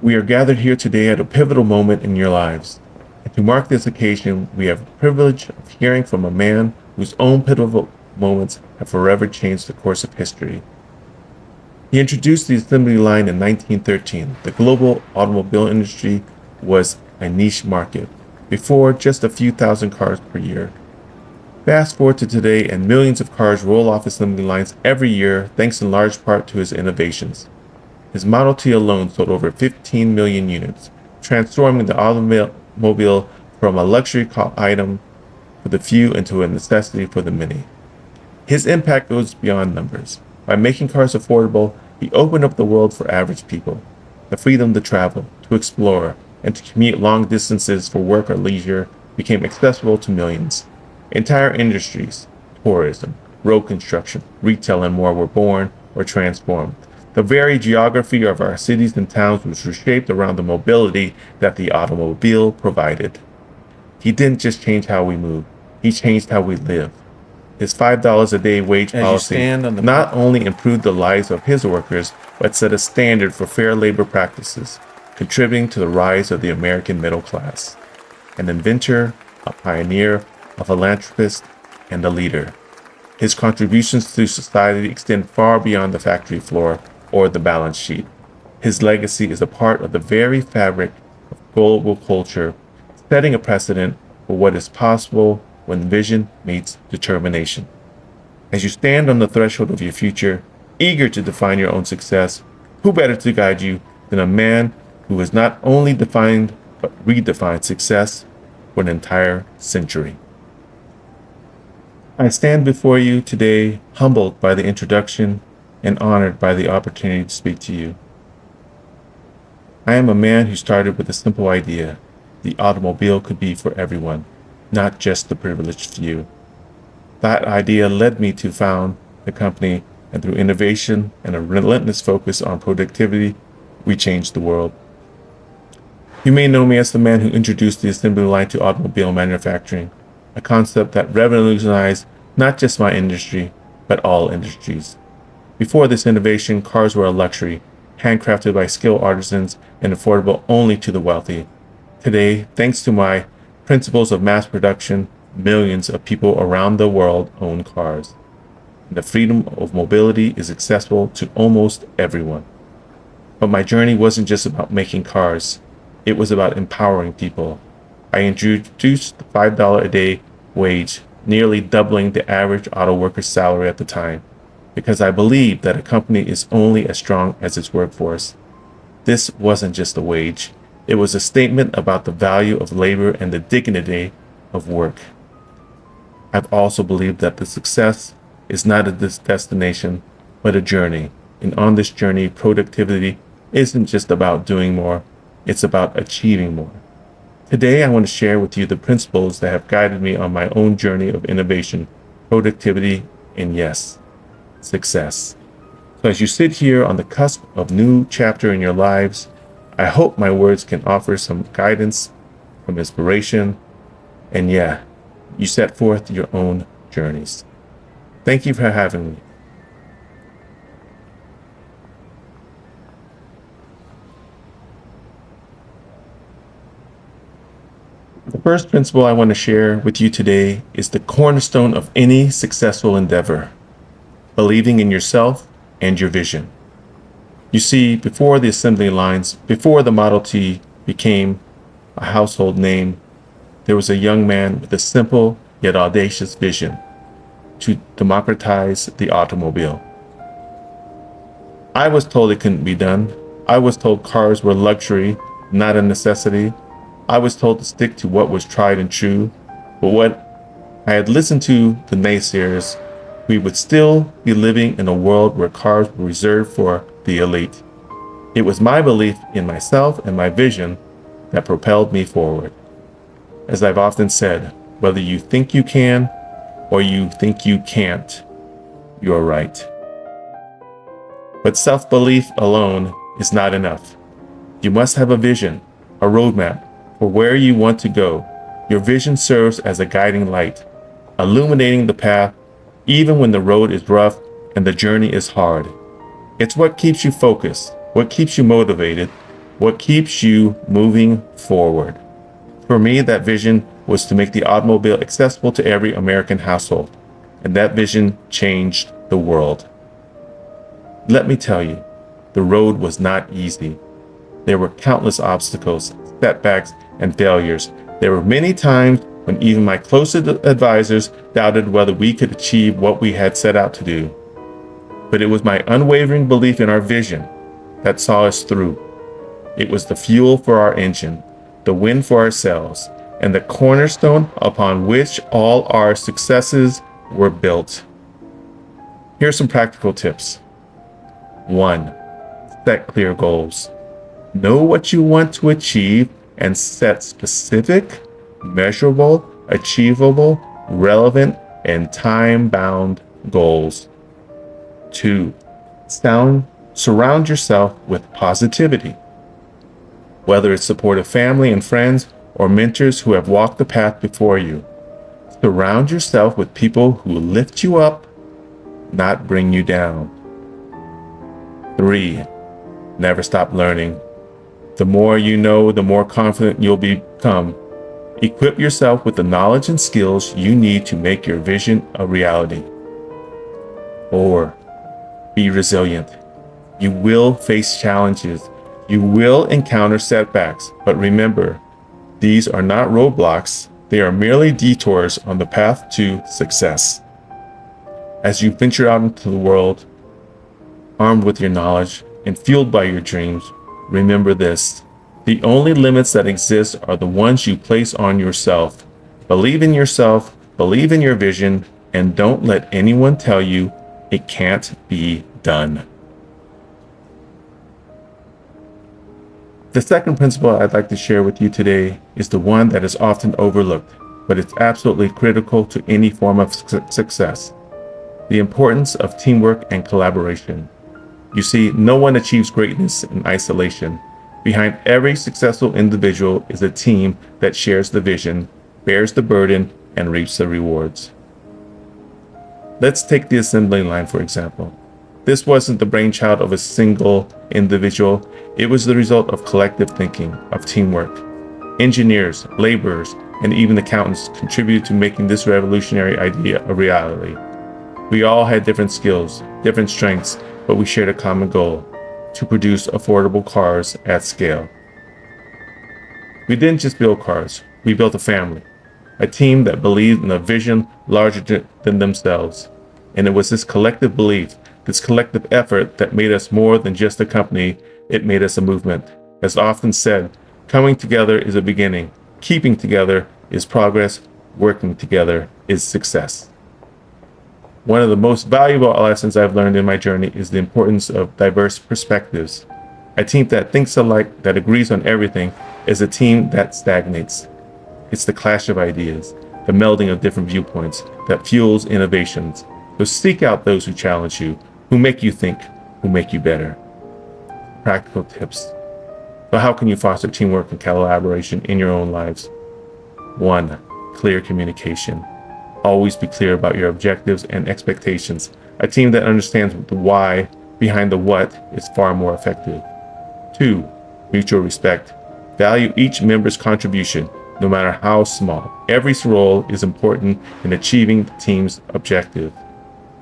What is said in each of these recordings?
We are gathered here today at a pivotal moment in your lives. And to mark this occasion, we have the privilege of hearing from a man whose own pivotal moments have forever changed the course of history. He introduced the assembly line in 1913. The global automobile industry was a niche market, before just a few thousand cars per year. Fast forward to today, and millions of cars roll off assembly lines every year, thanks in large part to his innovations. His Model T alone sold over 15 million units, transforming the automobile from a luxury item for the few into a necessity for the many. His impact goes beyond numbers. By making cars affordable, he opened up the world for average people. The freedom to travel, to explore, and to commute long distances for work or leisure became accessible to millions. Entire industries, tourism, road construction, retail, and more were born or transformed. The very geography of our cities and towns was reshaped around the mobility that the automobile provided. He didn't just change how we move, he changed how we live. His $5 a day wage policy not only improved the lives of his workers, but set a standard for fair labor practices, contributing to the rise of the American middle class. An inventor, a pioneer, a philanthropist, and a leader. His contributions to society extend far beyond the factory floor or the balance sheet. His legacy is a part of the very fabric of global culture, setting a precedent for what is possible when vision meets determination. As you stand on the threshold of your future, eager to define your own success, who better to guide you than a man who has not only defined but redefined success for an entire century? I stand before you today humbled by the introduction and honored by the opportunity to speak to you. I am a man who started with a simple idea: the automobile could be for everyone, not just the privileged few. That idea led me to found the company, and through innovation and a relentless focus on productivity, we changed the world. You may know me as the man who introduced the assembly line to automobile manufacturing, a concept that revolutionized not just my industry, but all industries. Before this innovation, cars were a luxury, handcrafted by skilled artisans and affordable only to the wealthy. Today, thanks to my principles of mass production, millions of people around the world own cars. And the freedom of mobility is accessible to almost everyone. But my journey wasn't just about making cars. It was about empowering people. I introduced the $5 a day wage, nearly doubling the average auto worker's salary at the time, because I believed that a company is only as strong as its workforce. This wasn't just a wage. It was a statement about the value of labor and the dignity of work. I've also believed that the success is not a destination, but a journey. And on this journey, productivity isn't just about doing more, it's about achieving more. Today, I want to share with you the principles that have guided me on my own journey of innovation, productivity, and yes, success. So as you sit here on the cusp of a new chapter in your lives, I hope my words can offer some guidance, some inspiration, and yeah, you set forth your own journeys. Thank you for having me. The first principle I want to share with you today is the cornerstone of any successful endeavor: believing in yourself and your vision. You see, before the assembly lines, before the Model T became a household name, there was a young man with a simple yet audacious vision to democratize the automobile. I was told it couldn't be done. I was told cars were luxury, not a necessity. I was told to stick to what was tried and true. But what I had listened to the naysayers, we would still be living in a world where cars were reserved for the elite. It was my belief in myself and my vision that propelled me forward. As I've often said, whether you think you can or you think you can't, you're right. But self-belief alone is not enough. You must have a vision, a roadmap for where you want to go. Your vision serves as a guiding light, illuminating the path even when the road is rough and the journey is hard. It's what keeps you focused, what keeps you motivated, What keeps you moving forward? For me, that vision was to make the automobile accessible to every American household, and that vision changed the world. Let me tell you, the road was not easy. There were countless obstacles, setbacks, and failures. There were many times when even my closest advisors doubted whether we could achieve what we had set out to do. But it was my unwavering belief in our vision that saw us through. It was the fuel for our engine, the wind for our sails, and the cornerstone upon which all our successes were built. Here are some practical tips. 1. Set clear goals. Know what you want to achieve and set specific, measurable, achievable, relevant, and time-bound goals. 2. Surround yourself with positivity. Whether it's supportive family and friends or mentors who have walked the path before you, surround yourself with people who lift you up, not bring you down. 3. Never stop learning. The more you know, the more confident you'll become. Equip yourself with the knowledge and skills you need to make your vision a reality. 4. Be resilient. You will face challenges. You will encounter setbacks, but remember, these are not roadblocks. They are merely detours on the path to success. As you venture out into the world, armed with your knowledge and fueled by your dreams, remember this: the only limits that exist are the ones you place on yourself. Believe in yourself, believe in your vision, and don't let anyone tell you it can't be done. The second principle I'd like to share with you today is the one that is often overlooked, but it's absolutely critical to any form of success: the importance of teamwork and collaboration. You see, no one achieves greatness in isolation. Behind every successful individual is a team that shares the vision, bears the burden, and reaps the rewards. Let's take the assembly line, for example. This wasn't the brainchild of a single individual. It was the result of collective thinking, of teamwork. Engineers, laborers, and even accountants contributed to making this revolutionary idea a reality. We all had different skills, different strengths, but we shared a common goal: to produce affordable cars at scale. We didn't just build cars, we built a family, a team that believed in a vision larger than themselves. And it was this collective belief, this collective effort that made us more than just a company. It made us a movement. As often said, coming together is a beginning, keeping together is progress, working together is success. One of the most valuable lessons I've learned in my journey is the importance of diverse perspectives. A team that thinks alike, that agrees on everything, is a team that stagnates. It's the clash of ideas, the melding of different viewpoints that fuels innovations. So seek out those who challenge you, who make you think, who make you better. Practical tips. So how can you foster teamwork and collaboration in your own lives? 1. Clear communication. Always be clear about your objectives and expectations. A team that understands the why behind the what is far more effective. 2. Mutual respect. Value each member's contribution, no matter how small. Every role is important in achieving the team's objective.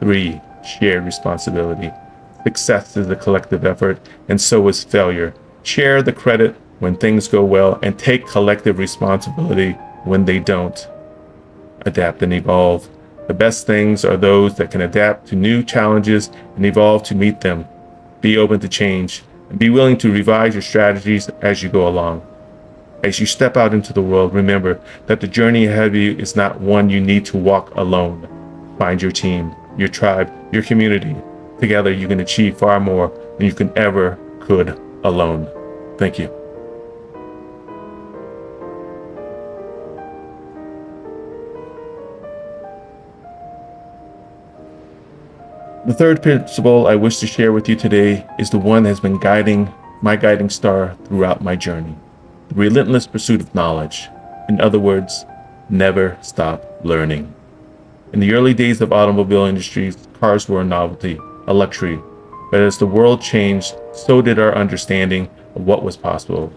3. Shared responsibility. Success is a collective effort, and so is failure. Share the credit when things go well and take collective responsibility when they don't. Adapt and evolve. The best things are those that can adapt to new challenges and evolve to meet them. Be open to change and be willing to revise your strategies as you go along. As you step out into the world, remember that the journey ahead of you is not one you need to walk alone. Find your team, your tribe, your community. Together you can achieve far more than you could alone. Thank you. The third principle I wish to share with you today is the one that has been my guiding star throughout my journey: the relentless pursuit of knowledge. In other words, never stop learning. In the early days of automobile industries, cars were a novelty, a luxury. But as the world changed, so did our understanding of what was possible.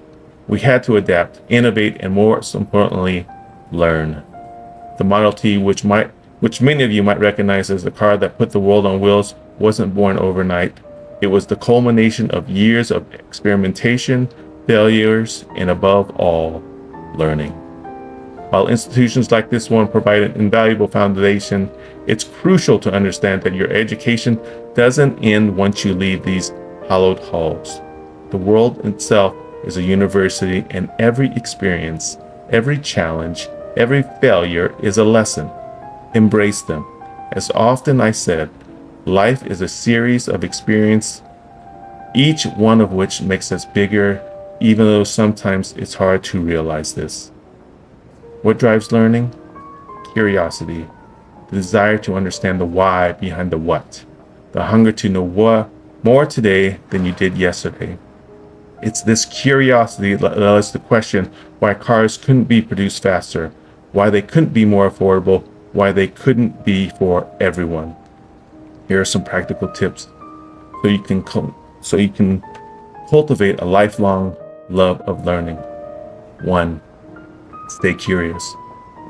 We had to adapt, innovate, and most importantly, learn. The Model T, which many of you might recognize as the car that put the world on wheels, wasn't born overnight. It was the culmination of years of experimentation, failures, and above all, learning. While institutions like this one provide an invaluable foundation, it's crucial to understand that your education doesn't end once you leave these hallowed halls. The world itself is a university, and every experience, every challenge, every failure is a lesson. Embrace them. As often I said, life is a series of experiences, each one of which makes us bigger, even though sometimes it's hard to realize this. What drives learning? Curiosity, the desire to understand the why behind the what, the hunger to know more today than you did yesterday. It's this curiosity that led us to question why cars couldn't be produced faster, why they couldn't be more affordable, why they couldn't be for everyone. Here are some practical tips so you can cultivate a lifelong love of learning. 1. Stay curious.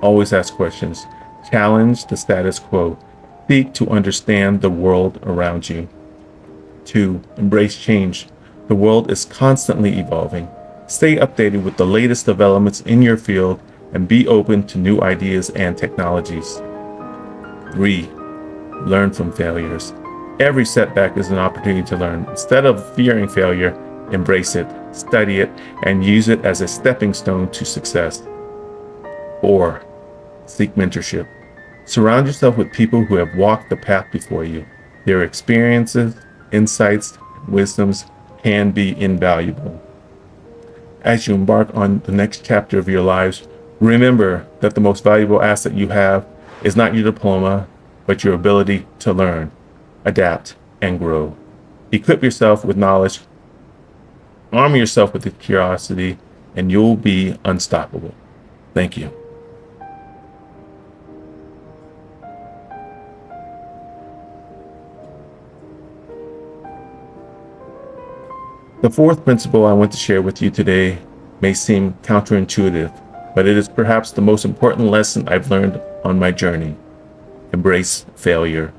Always ask questions. Challenge the status quo. Seek to understand the world around you. 2. Embrace change. The world is constantly evolving. Stay updated with the latest developments in your field and be open to new ideas and technologies. 3. Learn from failures. Every setback is an opportunity to learn. Instead of fearing failure, embrace it, study it, and use it as a stepping stone to success. 4. Seek mentorship. Surround yourself with people who have walked the path before you. Their experiences, insights, and wisdoms can be invaluable. As you embark on the next chapter of your lives, remember that the most valuable asset you have is not your diploma, but your ability to learn, adapt, and grow. Equip yourself with knowledge, arm yourself with curiosity, and you'll be unstoppable. Thank you. The fourth principle I want to share with you today may seem counterintuitive, but it is perhaps the most important lesson I've learned on my journey. Embrace failure.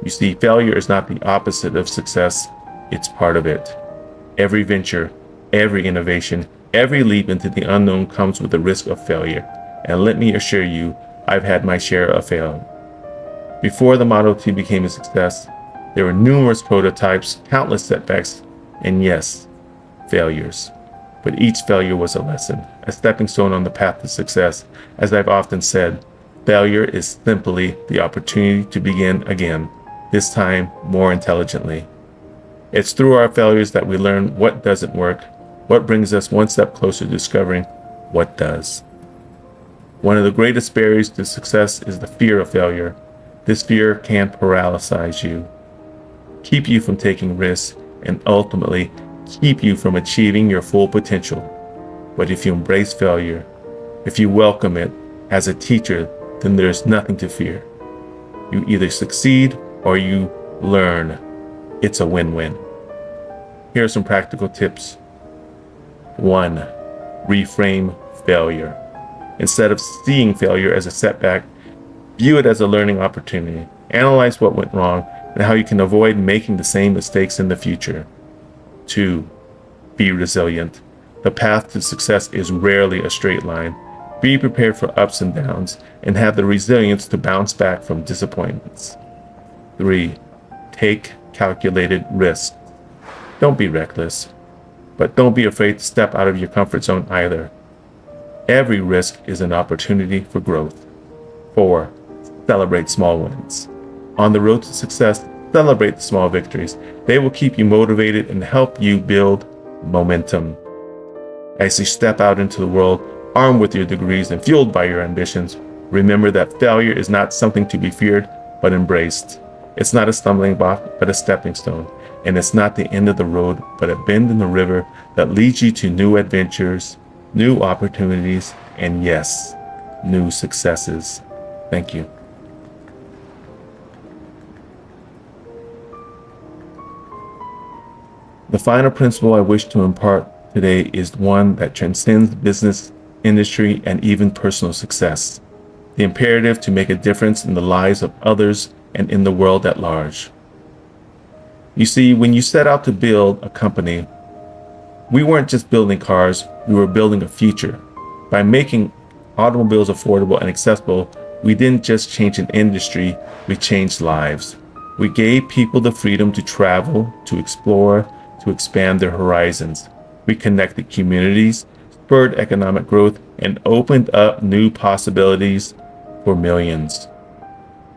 You see, failure is not the opposite of success, it's part of it. Every venture, every innovation, every leap into the unknown comes with the risk of failure. And let me assure you, I've had my share of failure. Before the Model T became a success, there were numerous prototypes, countless setbacks, and yes, failures. But each failure was a lesson, a stepping stone on the path to success. As I've often said, failure is simply the opportunity to begin again, this time more intelligently. It's through our failures that we learn what doesn't work, what brings us one step closer to discovering what does. One of the greatest barriers to success is the fear of failure. This fear can paralyze you, keep you from taking risks, and ultimately keep you from achieving your full potential. But if you embrace failure, if you welcome it as a teacher, then there's nothing to fear. You either succeed or you learn. It's a win-win. Here are some practical tips. 1. Reframe failure. Instead of seeing failure as a setback, view it as a learning opportunity. Analyze what went wrong and how you can avoid making the same mistakes in the future. 2. Be resilient. The path to success is rarely a straight line. Be prepared for ups and downs and have the resilience to bounce back from disappointments. 3. Take calculated risks. Don't be reckless, but don't be afraid to step out of your comfort zone either. Every risk is an opportunity for growth. 4. Celebrate small wins. On the road to success, celebrate the small victories. They will keep you motivated and help you build momentum. As you step out into the world, armed with your degrees and fueled by your ambitions, remember that failure is not something to be feared, but embraced. It's not a stumbling block, but a stepping stone. And it's not the end of the road, but a bend in the river that leads you to new adventures, new opportunities, and yes, new successes. Thank you. The final principle I wish to impart today is one that transcends business, industry, and even personal success: the imperative to make a difference in the lives of others and in the world at large. You see, when you set out to build a company, we weren't just building cars, we were building a future. By making automobiles affordable and accessible, we didn't just change an industry, we changed lives. We gave people the freedom to travel, to explore, to expand their horizons. We connected communities, spurred economic growth, and opened up new possibilities for millions.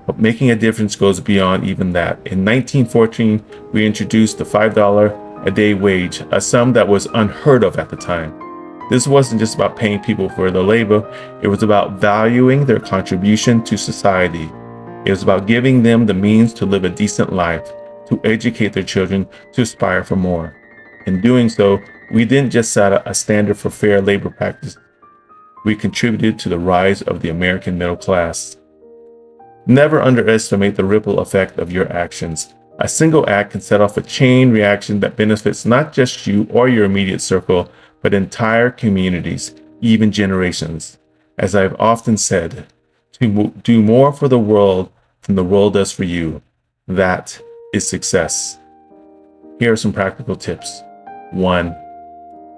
But making a difference goes beyond even that. In 1914, we introduced the $5 a day wage, a sum that was unheard of at the time. This wasn't just about paying people for their labor, it was about valuing their contribution to society. It was about giving them the means to live a decent life, to educate their children, to aspire for more. In doing so, we didn't just set a standard for fair labor practice, we contributed to the rise of the American middle class. Never underestimate the ripple effect of your actions. A single act can set off a chain reaction that benefits not just you or your immediate circle, but entire communities, even generations. As I've often said, to do more for the world than the world does for you, that is success. Here are some practical tips. 1.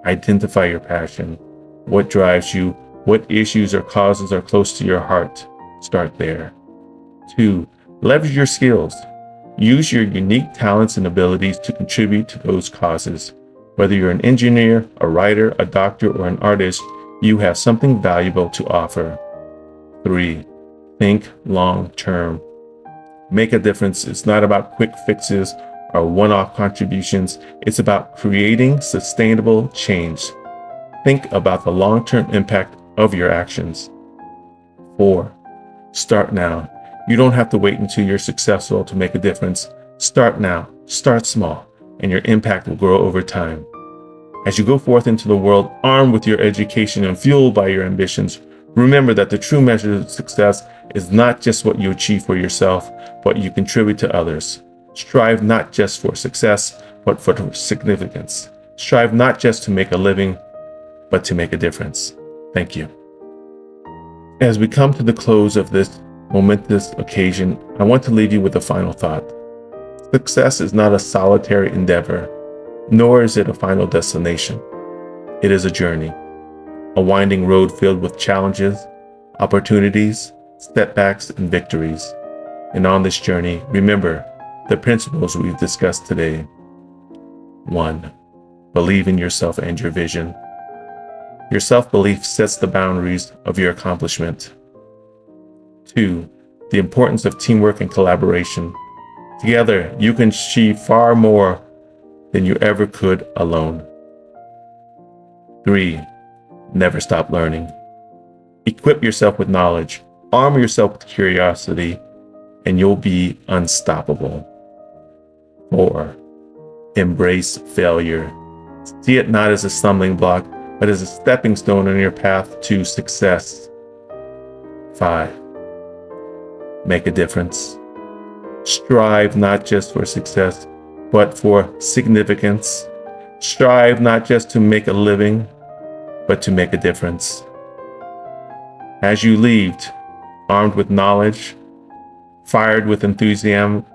Identify your passion. What drives you? What issues or causes are close to your heart? Start there. 2. Leverage your skills. Use your unique talents and abilities to contribute to those causes. Whether you're an engineer, a writer, a doctor, or an artist, you have something valuable to offer. 3. Think long term. Make a difference. It's not about quick fixes or one-off contributions. It's about creating sustainable change. Think about the long-term impact of your actions. 4. Start now. You don't have to wait until you're successful to make a difference. Start now. Start small, and your impact will grow over time. As you go forth into the world, armed with your education and fueled by your ambitions, remember that the true measure of success is not just what you achieve for yourself, but you contribute to others. Strive not just for success, but for significance. Strive not just to make a living, but to make a difference. Thank you. As we come to the close of this momentous occasion, I want to leave you with a final thought. Success is not a solitary endeavor, nor is it a final destination. It is a journey, a winding road filled with challenges, opportunities, setbacks, and victories. And on this journey, remember the principles we've discussed today. 1. Believe in yourself and your vision. Your self-belief sets the boundaries of your accomplishment. 2. The importance of teamwork and collaboration. Together, you can achieve far more than you ever could alone. 3. Never stop learning. Equip yourself with knowledge, arm yourself with curiosity, and you'll be unstoppable. 4. Embrace failure. See it not as a stumbling block, but as a stepping stone on your path to success. 5. Make a difference. Strive not just for success, but for significance. Strive not just to make a living, but to make a difference. As you leave, armed with knowledge, fired with enthusiasm,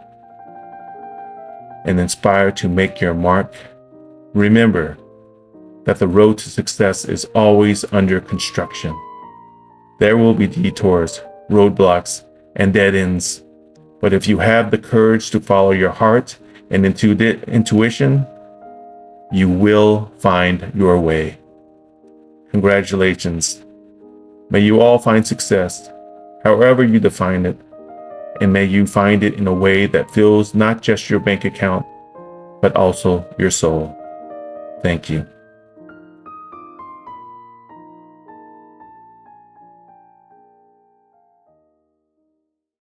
and inspired to make your mark, remember that the road to success is always under construction. There will be detours, roadblocks, and dead ends. But if you have the courage to follow your heart and intuition, you will find your way. Congratulations. May you all find success, however you define it, and may you find it in a way that fills not just your bank account, but also your soul. Thank you.